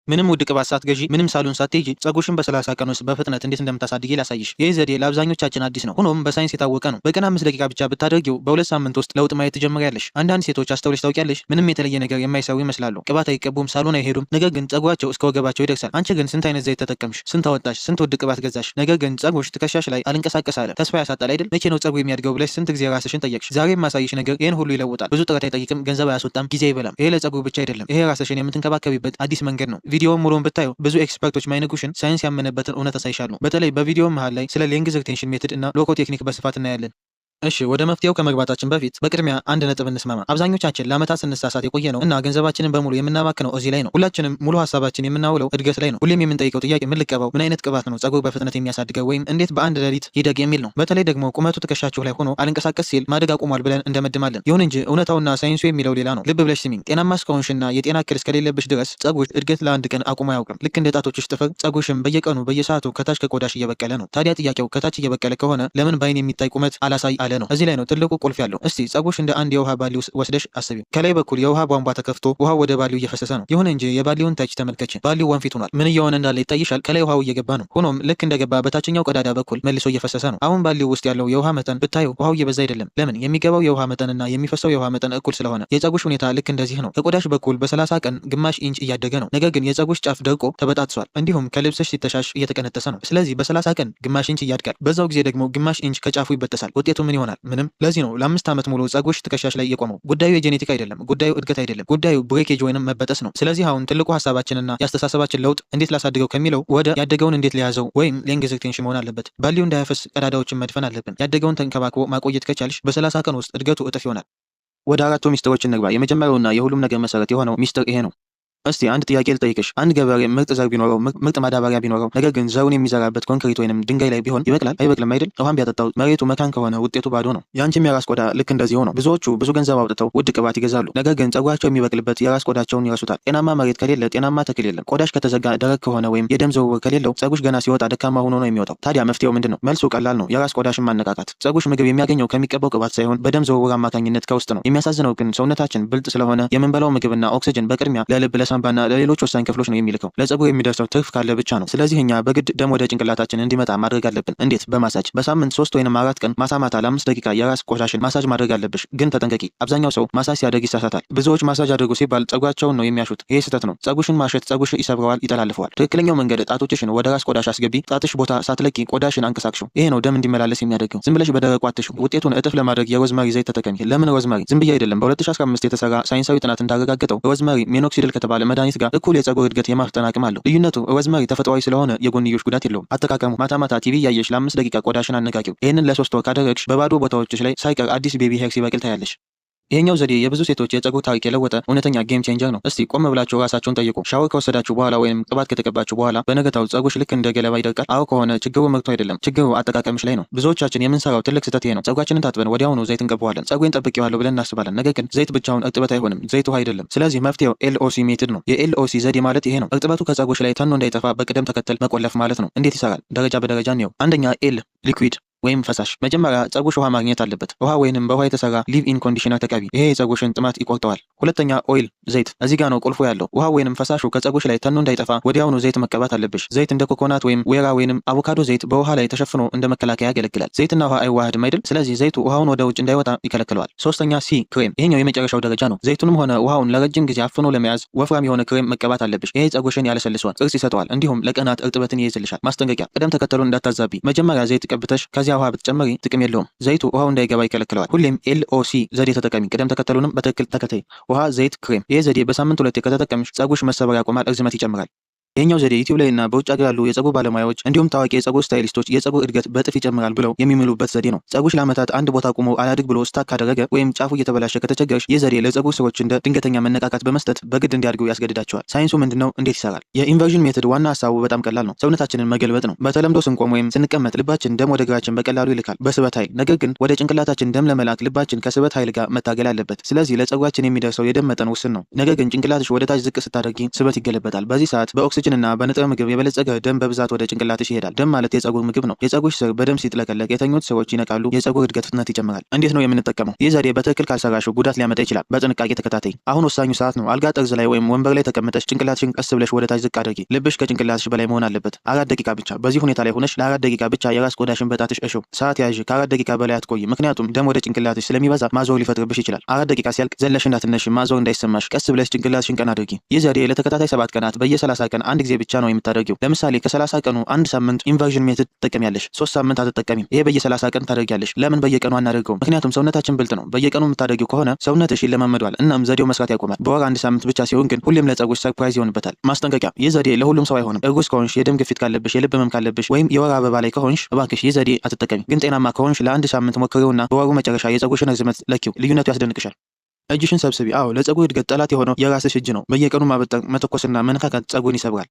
ምንም ውድ ቅባት ሳትገዢ ምንም ሳሎን ሳትሄጂ ጸጉርሽን በ30 ቀን ውስጥ በፍጥነት እንዴት እንደምታሳድጊ ላሳይሽ። ይህ ዘዴ ለአብዛኞቻችን አዲስ ነው፣ ሆኖም በሳይንስ የታወቀ ነው። በቀን 5 ደቂቃ ብቻ ብታደርጊው በ2 ሳምንት ውስጥ ለውጥ ማየት ትጀምሪያለሽ። አንዳንድ ሴቶች አስተውለሽ ታውቂያለሽ? ምንም የተለየ ነገር የማይሰሩ ይመስላሉ። ቅባት አይቀቡም፣ ሳሎን አይሄዱም፣ ነገር ግን ጸጉራቸው እስከ ወገባቸው ይደርሳል። አንቺ ግን ስንት አይነት ዘይት ተጠቀምሽ? ስንት አወጣሽ? ስንት ውድ ቅባት ገዛሽ? ነገር ግን ጸጉርሽ ትከሻሽ ላይ አልንቀሳቀስ አለ። ተስፋ ያሳጣል አይደል? መቼ ነው ጸጉር የሚያድገው ብለሽ ስንት ጊዜ ራስሽን ጠየቅሽ? ዛሬ የማሳይሽ ነገር ይህን ሁሉ ይለውጣል። ብዙ ጥረት አይጠይቅም፣ ገንዘብ አያስወጣም፣ ጊዜ አይበላም። ይሄ ለጸጉር ብቻ አይደለም፣ ይሄ ራስሽን የምትንከባከቢበት አዲስ መንገድ ነው። ቪዲዮውን ሙሉውን ብታዩ ብዙ ኤክስፐርቶች ማይነጉሽን ሳይንስ ያመነበትን እውነት አሳይሻለሁ። በተለይ በቪዲዮ መሃል ላይ ስለ ሌንግዝ ሪቴንሽን ሜትድ እና ሎኮ ቴክኒክ በስፋት እናያለን። እሺ ወደ መፍትሄው ከመግባታችን በፊት በቅድሚያ አንድ ነጥብ እንስማማ። አብዛኞቻችን ለአመታት ስንሳሳት የቆየ ነው እና ገንዘባችንን በሙሉ የምናባክነው እዚህ ላይ ነው። ሁላችንም ሙሉ ሀሳባችን የምናውለው እድገት ላይ ነው። ሁሌም የምንጠይቀው ጥያቄ ምን ልቀባው፣ ምን አይነት ቅባት ነው ጸጉር በፍጥነት የሚያሳድገው፣ ወይም እንዴት በአንድ ሌሊት ይደግ የሚል ነው። በተለይ ደግሞ ቁመቱ ትከሻችሁ ላይ ሆኖ አልንቀሳቀስ ሲል ማደግ አቁሟል ብለን እንደመድማለን። ይሁን እንጂ እውነታውና ሳይንሱ የሚለው ሌላ ነው። ልብ ብለሽ ስሚኝ። ጤናማ እስከሆንሽና የጤና እክል እስከሌለብሽ ድረስ ጸጉር እድገት ለአንድ ቀን አቁሞ አያውቅም። ልክ እንደ ጣቶችሽ ጥፍር ጸጉርሽም በየቀኑ በየሰዓቱ ከታች ከቆዳሽ እየበቀለ ነው። ታዲያ ጥያቄው ከታች እየበቀለ ከሆነ ለምን በአይን የሚታይ ቁመት አላሳይ አለ ነው። እዚህ ላይ ነው ትልቁ ቁልፍ ያለው። እስቲ ጸጉርሽ እንደ አንድ የውሃ ባሊ ወስደሽ አስቢው። ከላይ በኩል የውሃ ቧንቧ ተከፍቶ ውሃው ወደ ባሊው እየፈሰሰ ነው። ይሁን እንጂ የባሊውን ታች ተመልከች። ባሊው ወንፊት ሆኗል። ምን እየሆነ እንዳለ ይታይሻል? ከላይ ውሃው እየገባ ነው። ሆኖም ልክ እንደገባ በታችኛው ቀዳዳ በኩል መልሶ እየፈሰሰ ነው። አሁን ባሊው ውስጥ ያለው የውሃ መጠን ብታዩ ውሃው እየበዛ አይደለም። ለምን? የሚገባው የውሃ መጠንና የሚፈሰው የውሃ መጠን እኩል ስለሆነ። የጸጉርሽ ሁኔታ ልክ እንደዚህ ነው። ከቆዳሽ በኩል በ30 ቀን ግማሽ ኢንች እያደገ ነው። ነገር ግን የጸጉርሽ ጫፍ ደርቆ ተበጣጥሷል። እንዲሁም ከልብስሽ ሲተሻሽ እየተቀነጠሰ ነው። ስለዚህ በ30 ቀን ግማሽ ኢንች ያድጋል። በዛው ጊዜ ደግሞ ግማሽ ኢንች ከጫፉ ይበጠሳል። ውጤቱ ምን ይሆናል? ምንም። ለዚህ ነው ለ5 ዓመት ሙሉ ጸጉርሽ ትከሻሽ ላይ የቆመው። ጉዳዩ የጄኔቲክ አይደለም። ጉዳዩ እድገት አይደለም። ጉዳዩ ብሬኬጅ ወይንም መበጠስ ነው። ስለዚህ አሁን ትልቁ ሀሳባችንና የአስተሳሰባችን ለውጥ እንዴት ላሳድገው ከሚለው ወደ ያደገውን እንዴት ሊያዘው ወይም ሌንግዝ ሪቴንሽን መሆን አለበት። ባሊው እንዳያፈስ ቀዳዳዎችን መድፈን አለብን። ያደገውን ተንከባክቦ ማቆየት ከቻልሽ በ30 ቀን ውስጥ እድገቱ እጥፍ ይሆናል። ወደ አራቱ ሚስጥሮች እንግባ። የመጀመሪያውና የሁሉም ነገር መሰረት የሆነው ሚስጥር ይሄ ነው። እስቲ አንድ ጥያቄ ልጠይቅሽ። አንድ ገበሬ ምርጥ ዘር ቢኖረው ምርጥ ማዳበሪያ ቢኖረው ነገር ግን ዘሩን የሚዘራበት ኮንክሪት ወይንም ድንጋይ ላይ ቢሆን ይበቅላል? አይበቅልም አይደል? ውሃም ቢያጠጣው መሬቱ መካን ከሆነ ውጤቱ ባዶ ነው። ያንቺም የራስ ቆዳ ልክ እንደዚህ ነው። ብዙዎቹ ብዙ ገንዘብ አውጥተው ውድ ቅባት ይገዛሉ። ነገር ግን ጸጉራቸው የሚበቅልበት የራስ ቆዳቸውን ይረሱታል። ጤናማ መሬት ከሌለ ጤናማ ተክል የለም። ቆዳሽ ከተዘጋ ደረቅ ከሆነ ወይም የደም ዝውውር ከሌለው ጸጉርሽ ገና ሲወጣ ደካማ ሆኖ ነው የሚወጣው። ታዲያ መፍትሄው ምንድን ነው? መልሱ ቀላል ነው። የራስ ቆዳሽን ማነቃቃት። ጸጉርሽ ምግብ የሚያገኘው ከሚቀባው ቅባት ሳይሆን በደም ዝውውር አማካኝነት ከውስጥ ነው። የሚያሳዝነው ግን ሰውነታችን ብልጥ ስለሆነ የምንበላው ምግብና ኦክሲጅን በቅድሚያ ለልብ ለሳምባና ለሌሎች ወሳኝ ክፍሎች ነው የሚልከው። ለጸጉር የሚደርሰው ትርፍ ካለ ብቻ ነው። ስለዚህ እኛ በግድ ደም ወደ ጭንቅላታችን እንዲመጣ ማድረግ አለብን። እንዴት? በማሳጅ። በሳምንት 3 ወይም 4 ቀን ማታ ማታ ለ5 ደቂቃ የራስ ቆዳሽን ማሳጅ ማድረግ አለብሽ። ግን ተጠንቀቂ። አብዛኛው ሰው ማሳጅ ሲያደርግ ይሳሳታል። ብዙዎች ማሳጅ አድርጉ ሲባል ጸጉራቸውን ነው የሚያሹት። ይሄ ስህተት ነው። ጸጉርሽን ማሸት ጸጉርሽ ይሰብረዋል፣ ይጠላልፈዋል። ትክክለኛው መንገድ ጣቶችሽን ወደ ራስ ቆዳሽ አስገቢ። ጣትሽ ቦታ ሳትለቂ ቆዳሽን አንቀሳቅሽው። ይሄ ነው ደም እንዲመላለስ የሚያደርገው። ዝም ብለሽ በደረቁ አትሽው። ውጤቱን እጥፍ ለማድረግ የሮዝመሪ ዘይት ተጠቀሚ። ለምን ሮዝመሪ? ዝም ብዬ አይደለም። በ2015 የተሰራ ሳይንሳዊ ጥናት እንዳረጋገጠው ሮዝመሪ ሚኖክሲዲል ከተባለ መድኃኒት ጋር እኩል የጸጉር እድገት የማፍጠን አቅም አለው። ልዩነቱ ሮዝመሪ ተፈጥሯዊ ስለሆነ የጎንዮሽ ጉዳት የለውም። አጠቃቀሙ ማታ ማታ ቲቪ እያየሽ ለ5 ደቂቃ ቆዳሽን አነቃቂው። ይህንን ለ3 ወር ካደረግሽ በባዶ ቦታዎችሽ ላይ ሳይቀር አዲስ ቤቢ ሄር ሲበቅል ታያለሽ። ይሄኛው ዘዴ የብዙ ሴቶች የጸጉር ታሪክ የለወጠ እውነተኛ ጌም ቼንጀር ነው። እስቲ ቆም ብላችሁ ራሳችሁን ጠይቁ። ሻወር ከወሰዳችሁ በኋላ ወይም ቅባት ከተቀባችሁ በኋላ በነገታው ጸጉርሽ ልክ እንደ ገለባ ይደርቃል? አዎ ከሆነ ችግሩ ምርቱ አይደለም፣ ችግሩ አጠቃቀምሽ ላይ ነው። ብዙዎቻችን የምንሰራው ትልቅ ስህተት ይሄ ነው። ጸጉራችንን ታጥበን ወዲያውኑ ዘይት እንቀባዋለን። ጸጉሬን ጠብቄዋለሁ ብለን እናስባለን። ነገር ግን ዘይት ብቻውን እርጥበት አይሆንም። ዘይት ውሃ አይደለም። ስለዚህ መፍትሄው ኤልኦሲ ሜትድ ነው። የኤልኦሲ ዘዴ ማለት ይሄ ነው። እርጥበቱ ከጸጉርሽ ላይ ተኖ እንዳይጠፋ በቅደም ተከተል መቆለፍ ማለት ነው። እንዴት ይሰራል? ደረጃ በደረጃ ነው። አንደኛ ኤል ሊኩዊድ ወይም ፈሳሽ። መጀመሪያ ጸጉርሽ ውሃ ማግኘት አለበት። ውሃ ወይንም በውሃ የተሰራ ሊቭ ኢን ኮንዲሽነር ተቀቢ። ይሄ የጸጉርሽን ጥማት ይቆርጠዋል። ሁለተኛ ኦይል ዘይት። እዚህ ጋር ነው ቁልፉ ያለው። ውሃ ወይንም ፈሳሹ ከጸጉርሽ ላይ ተኖ እንዳይጠፋ ወዲያውኑ ዘይት መቀባት አለብሽ። ዘይት እንደ ኮኮናት ወይም ወይራ ወይንም አቮካዶ ዘይት በውሃ ላይ ተሸፍኖ እንደ መከላከያ ያገለግላል። ዘይትና ውሃ አይዋሃድም አይደል? ስለዚህ ዘይቱ ውሃውን ወደ ውጭ እንዳይወጣ ይከለክለዋል። ሶስተኛ ሲ ክሬም። ይሄኛው የመጨረሻው ደረጃ ነው። ዘይቱንም ሆነ ውሃውን ለረጅም ጊዜ አፍኖ ለመያዝ ወፍራም የሆነ ክሬም መቀባት አለብሽ። ይሄ ጸጉርሽን ያለሰልሰዋል፣ ቅርጽ ይሰጠዋል፣ እንዲሁም ለቀናት እርጥበትን ይይዝልሻል። ማስጠንቀቂያ፣ ቅደም ተከተሉን እንዳታዛቢ። መጀመሪያ ዘይት ቀብተሽ ከዚያ ውሃ ብትጨምሪ ጥቅም የለውም። ዘይቱ ውሃው እንዳይገባ ይከለክለዋል። ሁሌም ኤልኦሲ ዘዴ ተጠቀሚ። ቅደም ተከተሉንም በትክክል ተከተይ። ውሃ፣ ዘይት፣ ክሬም። ይህ ዘዴ በሳምንት 2 ከተጠቀምሽ ጸጉርሽ መሰበር ያቆማል፣ እርዝመት ይጨምራል። ይሄኛው ዘዴ ዩቲዩብ ላይ እና በውጭ ሀገር ያሉ የጸጉር ባለሙያዎች እንዲሁም ታዋቂ የጸጉር ስታይሊስቶች የጸጉር እድገት በጥፍ ይጨምራል ብለው የሚምሉበት ዘዴ ነው። ጸጉርሽ ለዓመታት አንድ ቦታ ቆሞ አላድግ ብሎ ስታክ ካደረገ ወይም ጫፉ እየተበላሸ ከተቸገርሽ ይህ ዘዴ ለጸጉር ስሮች እንደ ድንገተኛ መነቃቃት በመስጠት በግድ እንዲያድጉ ያስገድዳቸዋል። ሳይንሱ ምንድነው? እንዴት ይሰራል? የኢንቨርዥን ሜትድ ዋና ሀሳቡ በጣም ቀላል ነው። ሰውነታችንን መገልበጥ ነው። በተለምዶ ስንቆም ወይም ስንቀመጥ ልባችን ደም ወደ እግራችን በቀላሉ ይልካል በስበት ኃይል። ነገር ግን ወደ ጭንቅላታችን ደም ለመላክ ልባችን ከስበት ኃይል ጋር መታገል አለበት። ስለዚህ ለጸጉራችን የሚደርሰው የደም መጠን ውስን ነው። ነገር ግን ጭንቅላትሽ ወደ ታች ዝቅ ስታደርጊ ስበት ይገለበጣል። በዚህ ሰዓት በኦክሲጅን ፕሮቲንና በንጥረ ምግብ የበለጸገ ደም በብዛት ወደ ጭንቅላትሽ ይሄዳል። ደም ማለት የፀጉር ምግብ ነው። የፀጉርሽ ስር በደም ሲጥለቀለቅ የተኙት ሰዎች ይነቃሉ፣ የፀጉር እድገት ፍጥነት ይጨምራል። እንዴት ነው የምንጠቀመው? ይህ ዘዴ በትክክል ካልሰራሽው ጉዳት ሊያመጣ ይችላል። በጥንቃቄ ተከታተይ። አሁን ወሳኙ ሰዓት ነው። አልጋ ጠርዝ ላይ ወይም ወንበር ላይ ተቀምጠሽ ጭንቅላትሽን ቀስ ብለሽ ወደ ታች ዝቅ አድርጊ። ልብሽ ከጭንቅላትሽ በላይ መሆን አለበት። 4 ደቂቃ ብቻ። በዚህ ሁኔታ ላይ ሆነሽ ለ4 ደቂቃ ብቻ የራስ ቆዳሽን በጣትሽ እሽው። ሰዓት ያዥ። ከ4 ደቂቃ በላይ አትቆይ፣ ምክንያቱም ደም ወደ ጭንቅላትሽ ስለሚበዛ ማዞር ሊፈጥርብሽ ይችላል። 4 ደቂቃ ሲያልቅ ዘለሽ እንዳትነሽ፣ ማዞር እንዳይሰማሽ ቀስ ብለሽ ጭንቅላትሽን ቀና አድርጊ። ይህ ዘዴ ለተከታታይ 7 ቀናት በየ30 ቀን አንድ ጊዜ ብቻ ነው የምታደርጊው። ለምሳሌ ከ30 ቀኑ አንድ ሳምንት ኢንቨርዥን ሜትድ ትጠቀሚያለሽ፣ 3 ሳምንት አትጠቀሚም። ይሄ በየ30 ቀን ታደርጊያለሽ። ለምን በየቀኑ አናደርገውም? ምክንያቱም ሰውነታችን ብልጥ ነው። በየቀኑ የምታደርጊው ከሆነ ሰውነትሽ ይለማመዷል፣ እናም ዘዴው መስራት ያቆማል። በወር 1 ሳምንት ብቻ ሲሆን ግን ሁሌም ለፀጉርሽ ሰርፕራይዝ ይሆንበታል። ማስጠንቀቂያ፣ ይህ ዘዴ ለሁሉም ሰው አይሆንም። እርጉዝ ከሆንሽ፣ የደም ግፊት ካለብሽ፣ የልብ ህመም ካለብሽ ወይም የወር አበባ ላይ ከሆንሽ እባክሽ ይህ ዘዴ አትጠቀሚ። ግን ጤናማ ከሆንሽ ለ1 ሳምንት ሞክሪውና በወሩ መጨረሻ የፀጉርሽን ርዝመት ለኪው። ልዩነቱ ያስደንቅሻል። እጅሽን ሰብስቢ። አዎ፣ ለፀጉር እድገት ጠላት የሆነው የራስሽ እጅ ነው። በየቀኑ ማበጠር፣ መተኮስና መነካካት ፀጉርን ይሰብራል።